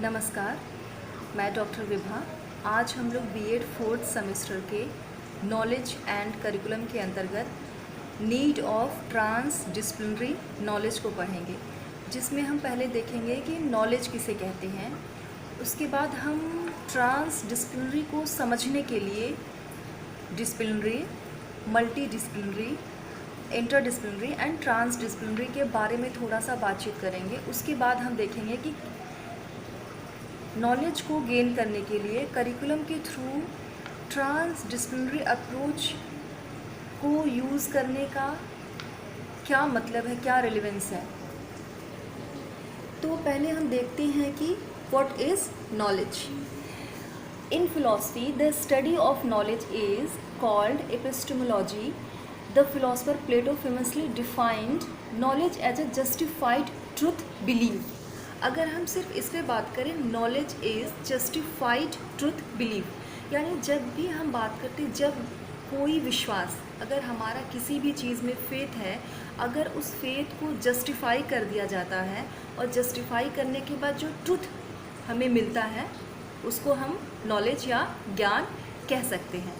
नमस्कार, मैं डॉक्टर विभा। आज हम लोग बीएड फोर्थ सेमेस्टर के नॉलेज एंड करिकुलम के अंतर्गत need of transdisciplinary knowledge को पढ़ेंगे, जिसमें हम पहले देखेंगे कि नॉलेज किसे कहते हैं। उसके बाद हम ट्रांस डिसिप्लिनरी को समझने के लिए disciplinary, multidisciplinary, interdisciplinary and transdisciplinary के बारे में थोड़ा सा बातचीत करेंगे। उसके बाद हम देखेंगे कि नॉलेज को गेन करने के लिए करिकुलम के थ्रू ट्रांस डिसिप्लिनरी अप्रोच को यूज़ करने का क्या मतलब है, क्या रिलेवेंस है। तो पहले हम देखते हैं कि what is knowledge. In philosophy the study of knowledge is called epistemology. The philosopher Plato famously defined knowledge as a justified truth believe. अगर हम सिर्फ इस पर बात करें, knowledge is justified truth believe, यानी जब भी हम बात करते हैं, जब कोई विश्वास, अगर हमारा किसी भी चीज़ में फेथ है, अगर उस फेथ को जस्टिफाई कर दिया जाता है और जस्टिफाई करने के बाद जो ट्रुथ हमें मिलता है उसको हम नॉलेज या ज्ञान कह सकते हैं।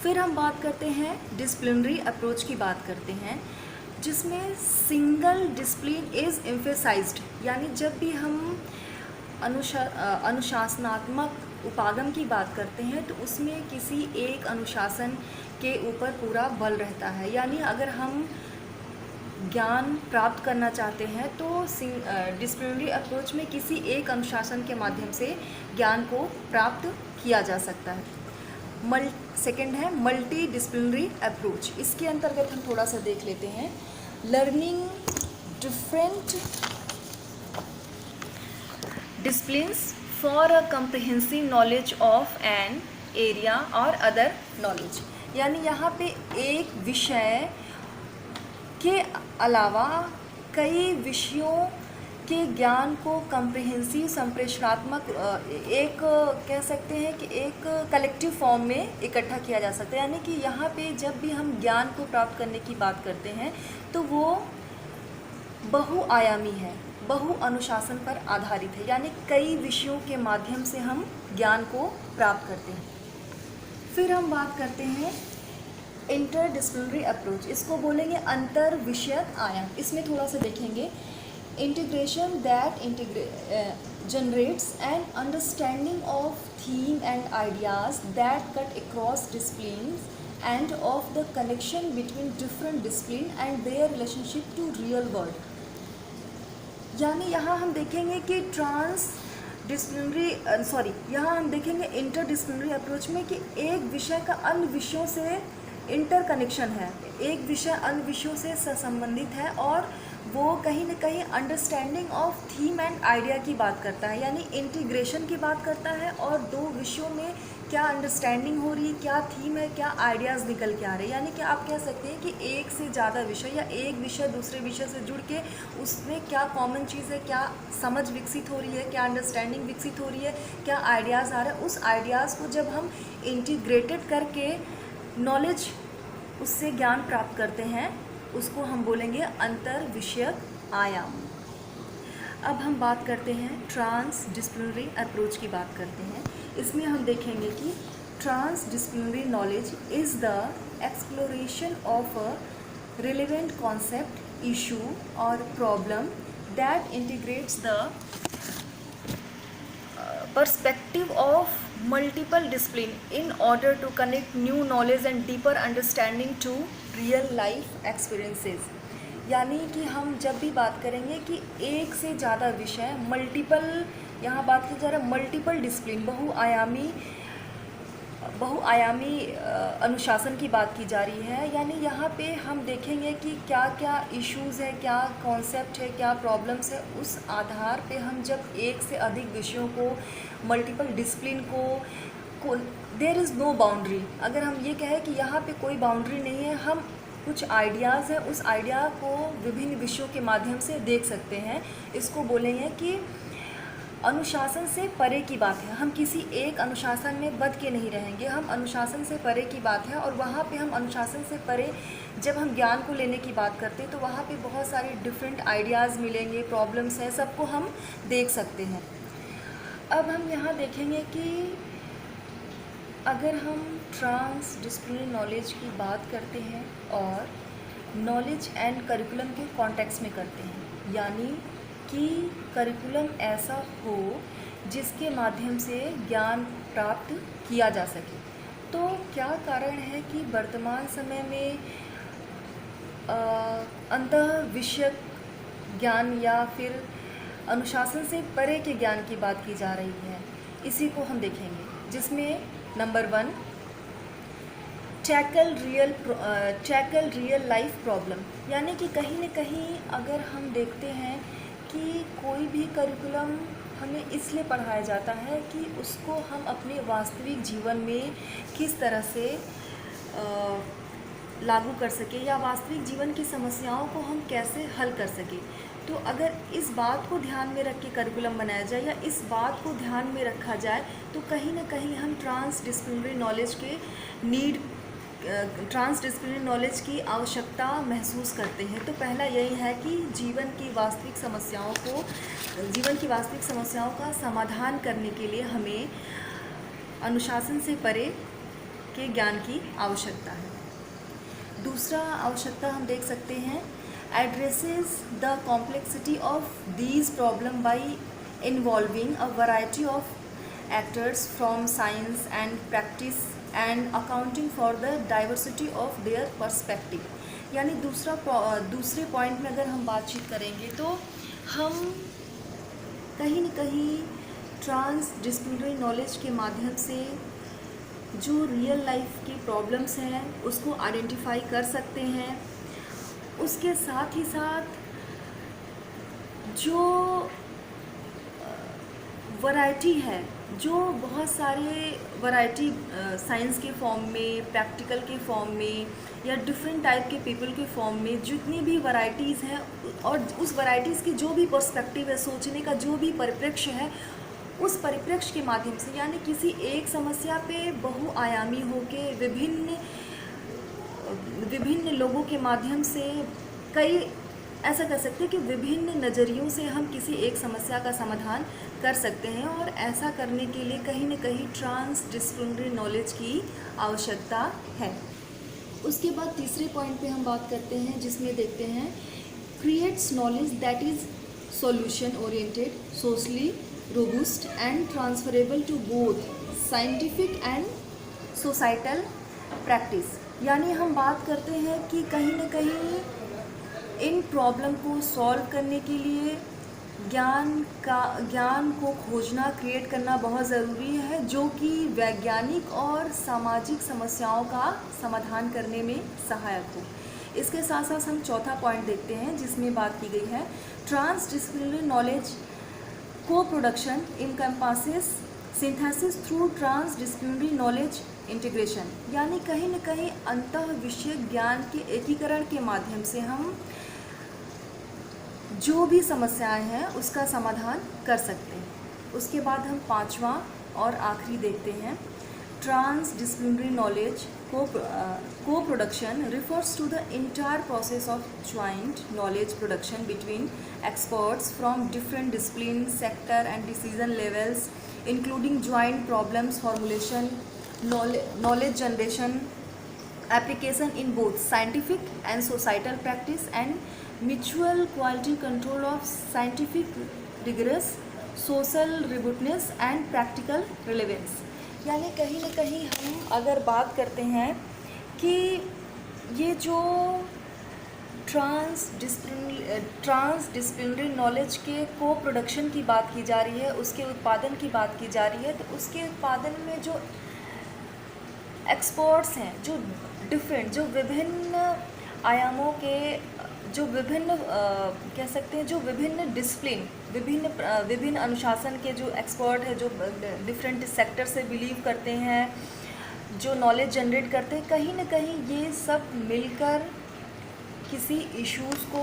फिर हम बात करते हैं डिसिप्लिनरी अप्रोच की बात करते हैं, जिसमें सिंगल डिसिप्लिन इज़ एम्फेसाइज्ड, यानी जब भी हम अनुशासनात्मक उपागम की बात करते हैं तो उसमें किसी एक अनुशासन के ऊपर पूरा बल रहता है। यानी अगर हम ज्ञान प्राप्त करना चाहते हैं तो डिसिप्लिनरी अप्रोच में किसी एक अनुशासन के माध्यम से ज्ञान को प्राप्त किया जा सकता है। सेकेंड है मल्टी डिसिप्लिनरी अप्रोच। इसके अंतर्गत हम थोड़ा सा देख लेते हैं। Learning different disciplines for a comprehensive knowledge of an area और अदर नॉलेज, यानी यहाँ पे एक विषय के अलावा कई विषयों के ज्ञान को कम्प्रिहेंसिव, संप्रेषणात्मक, एक कह सकते हैं कि एक कलेक्टिव फॉर्म में इकट्ठा किया जा सकता है। यानी कि यहाँ पे जब भी हम ज्ञान को प्राप्त करने की बात करते हैं तो वो बहुआयामी है, बहु अनुशासन पर आधारित है, यानी कई विषयों के माध्यम से हम ज्ञान को प्राप्त करते हैं। फिर हम बात करते हैं इंटर डिसिप्लिनरी अप्रोच। इसको बोलेंगे अंतर विषयक आयाम। इसमें थोड़ा सा देखेंगे integration that generates an understanding of theme and ideas that cut across disciplines and of the connection between different discipline and their relationship to real world। यानी यहाँ हम देखेंगे कि यहाँ हम देखेंगे इंटर डिसिप्लिनरी अप्रोच में कि एक विषय का अन्य विषयों से इंटर कनेक्शन है, एक विषय अन्य विषयों से संबंधित है और वो कहीं ना कहीं understanding of theme and idea की बात करता है, यानी इंटीग्रेशन की बात करता है और दो विषयों में क्या अंडरस्टैंडिंग हो रही है, क्या थीम है, क्या आइडियाज़ निकल के आ रहे हैं। यानी कि आप कह सकते हैं कि एक से ज़्यादा विषय या एक विषय दूसरे विषय से जुड़ के उसमें क्या कॉमन चीज़ है, क्या समझ विकसित हो रही है, क्या अंडरस्टैंडिंग विकसित हो रही है, क्या आइडियाज़ आ रहा है। उस आइडियाज़ को जब हम इंटीग्रेटेड करके नॉलेज, उससे ज्ञान प्राप्त करते हैं, उसको हम बोलेंगे अंतर विषयक आयाम। अब हम बात करते हैं ट्रांस डिसिप्लिनरी अप्रोच की बात करते हैं। इसमें हम देखेंगे कि transdisciplinary knowledge is the exploration of a relevant concept, issue और problem that integrates the perspective of multiple discipline in order to connect new knowledge and deeper understanding to real life experiences। यानी कि हम जब भी बात करेंगे कि एक से ज़्यादा विषय, मल्टीपल, यहाँ बात की जा रहा है मल्टीपल डिसिप्लिन, बहुआयामी अनुशासन की बात की जा रही है। यानी यहाँ पे हम देखेंगे कि क्या क्या इश्यूज़ है, क्या कॉन्सेप्ट है, क्या प्रॉब्लम्स है। उस आधार पे हम जब एक से अधिक विषयों को, मल्टीपल डिसिप्लिन को देयर इज़ नो बाउंड्री, अगर हम ये कहें कि यहाँ पे कोई बाउंड्री नहीं है, हम कुछ आइडियाज़ हैं, उस आइडिया को विभिन्न विषयों के माध्यम से देख सकते हैं। इसको बोलेंगे कि अनुशासन से परे की बात है। हम किसी एक अनुशासन में बंध के नहीं रहेंगे, हम अनुशासन से परे की बात है। और वहाँ पे हम अनुशासन से परे जब हम ज्ञान को लेने की बात करते हैं तो वहाँ पे बहुत सारे डिफरेंट आइडियाज़ मिलेंगे, प्रॉब्लम्स हैं, सबको हम देख सकते हैं। अब हम यहाँ देखेंगे कि अगर हम ट्रांस डिसिप्लिनरी नॉलेज की बात करते हैं और नॉलेज एंड करिकुलम के कॉन्टेक्स्ट में करते हैं, यानी कि करिकुलम ऐसा हो जिसके माध्यम से ज्ञान प्राप्त किया जा सके, तो क्या कारण है कि वर्तमान समय में अंतः विषयक ज्ञान या फिर अनुशासन से परे के ज्ञान की बात की जा रही है। इसी को हम देखेंगे, जिसमें number 1, tackle real life problem, यानी कि कहीं न कहीं अगर हम देखते हैं कि कोई भी करिकुलम हमें इसलिए पढ़ाया जाता है कि उसको हम अपने वास्तविक जीवन में किस तरह से लागू कर सके या वास्तविक जीवन की समस्याओं को हम कैसे हल कर सके। तो अगर इस बात को ध्यान में रख के करिकुलम बनाया जाए या इस बात को ध्यान में रखा जाए तो कहीं ना कहीं हम ट्रांस डिसिप्लिनरी नॉलेज की आवश्यकता महसूस करते हैं। तो पहला यही है कि जीवन की वास्तविक समस्याओं का समाधान करने के लिए हमें अनुशासन से परे के ज्ञान की आवश्यकता है। दूसरा आवश्यकता हम देख सकते हैं, addresses the complexity of these problem by involving a variety of actors from science and practice and accounting for the diversity of their perspective। यानी दूसरे पॉइंट में अगर हम बातचीत करेंगे तो हम कहीं न कहीं ट्रांस डिसिप्लिनरी नॉलेज के माध्यम से जो रियल लाइफ की प्रॉब्लम्स हैं उसको आइडेंटिफाई कर सकते हैं। उसके साथ ही साथ जो वैरायटी है, जो बहुत सारे वैरायटी साइंस के फॉर्म में, प्रैक्टिकल के फॉर्म में या डिफरेंट टाइप के पीपल के फॉर्म में जितनी भी वैरायटीज़ हैं और उस वैरायटीज़ की जो भी पर्सपेक्टिव है, सोचने का जो भी परिप्रेक्ष्य है, उस परिप्रेक्ष्य के माध्यम से, यानी किसी एक समस्या पे बहुआयामी होके विभिन्न लोगों के माध्यम से ऐसा कर सकते हैं कि विभिन्न नज़रियों से हम किसी एक समस्या का समाधान कर सकते हैं। और ऐसा करने के लिए कहीं न कहीं ट्रांस डिसिप्लिनरी नॉलेज की आवश्यकता है। उसके बाद तीसरे पॉइंट पे हम बात करते हैं, जिसमें देखते हैं creates knowledge that is solution oriented, socially robust and transferable to both scientific and societal practice. यानी हम बात करते हैं कि कहीं न कहीं इन प्रॉब्लम को सॉल्व करने के लिए ज्ञान को खोजना, क्रिएट करना बहुत ज़रूरी है, जो कि वैज्ञानिक और सामाजिक समस्याओं का समाधान करने में सहायक हो। इसके साथ साथ हम चौथा पॉइंट देखते हैं, जिसमें बात की गई है transdisciplinary knowledge co production encompasses synthesis through transdisciplinary knowledge integration. यानी कहीं न कहीं अंतः विषय ज्ञान के एकीकरण के माध्यम से हम जो भी समस्याएं हैं उसका समाधान कर सकते हैं। उसके बाद हम पांचवा और आखिरी देखते हैं, trans disciplinary knowledge co production refers to the entire process of joint knowledge production between experts from different disciplines, sector and decision levels, including joint problems formulation, knowledge generation, application in both scientific and societal practice, and mutual quality control of scientific rigorous, social robustness and practical relevance। यानी कहीं न कहीं हम अगर बात करते हैं कि ये जो ट्रांस डिसिप्लिनरी नॉलेज के को प्रोडक्शन की बात की जा रही है, उसके उत्पादन की बात की जा रही है, तो उसके उत्पादन में जो एक्सपर्ट्स हैं, जो डिफरेंट, जो विभिन्न आयामों के, जो विभिन्न कह सकते हैं, जो विभिन्न डिसिप्लिन, विभिन्न अनुशासन के जो एक्सपर्ट हैं, जो डिफरेंट सेक्टर से बिलीव करते हैं, जो नॉलेज जनरेट करते हैं, कहीं ना कहीं ये सब मिलकर किसी इश्यूज़ को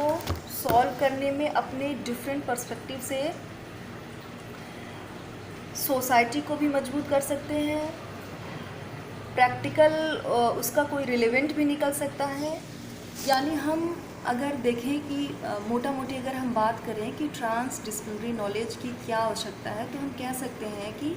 सॉल्व करने में अपने डिफरेंट पर्सपेक्टिव से सोसाइटी को भी मजबूत कर सकते हैं, प्रैक्टिकल उसका कोई रिलेवेंट भी निकल सकता है। यानी हम अगर देखें कि मोटा मोटी अगर हम बात करें कि ट्रांस डिसिप्लिनरी नॉलेज की क्या आवश्यकता है, तो हम कह सकते हैं कि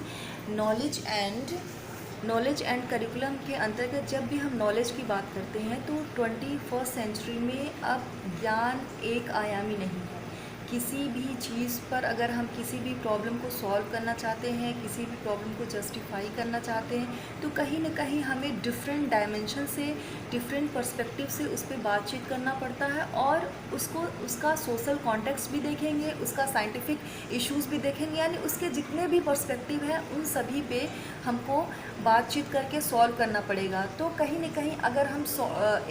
नॉलेज एंड करिकुलम के अंतर्गत जब भी हम नॉलेज की बात करते हैं तो 21st सेंचुरी में अब ज्ञान एक आयामी नहीं है। किसी भी चीज़ पर अगर हम किसी भी प्रॉब्लम को सॉल्व करना चाहते हैं, किसी भी प्रॉब्लम को जस्टिफाई करना चाहते हैं, तो कहीं ना कहीं हमें डिफरेंट डायमेंशन से, डिफरेंट पर्सपेक्टिव से उस पर बातचीत करना पड़ता है और उसका सोशल कॉन्टेक्स्ट भी देखेंगे, उसका साइंटिफिक इश्यूज़ भी देखेंगे, यानी उसके जितने भी पर्सपेक्टिव हैं उन सभी पे हमको बातचीत करके सॉल्व करना पड़ेगा। तो कहीं ना कहीं अगर हम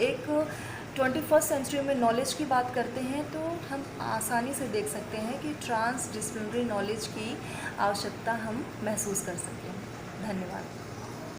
एक 21st सेंचुरी में नॉलेज की बात करते हैं तो हम आसानी से देख सकते हैं कि ट्रांस डिसिप्लिनरी नॉलेज की आवश्यकता हम महसूस कर सकें। धन्यवाद।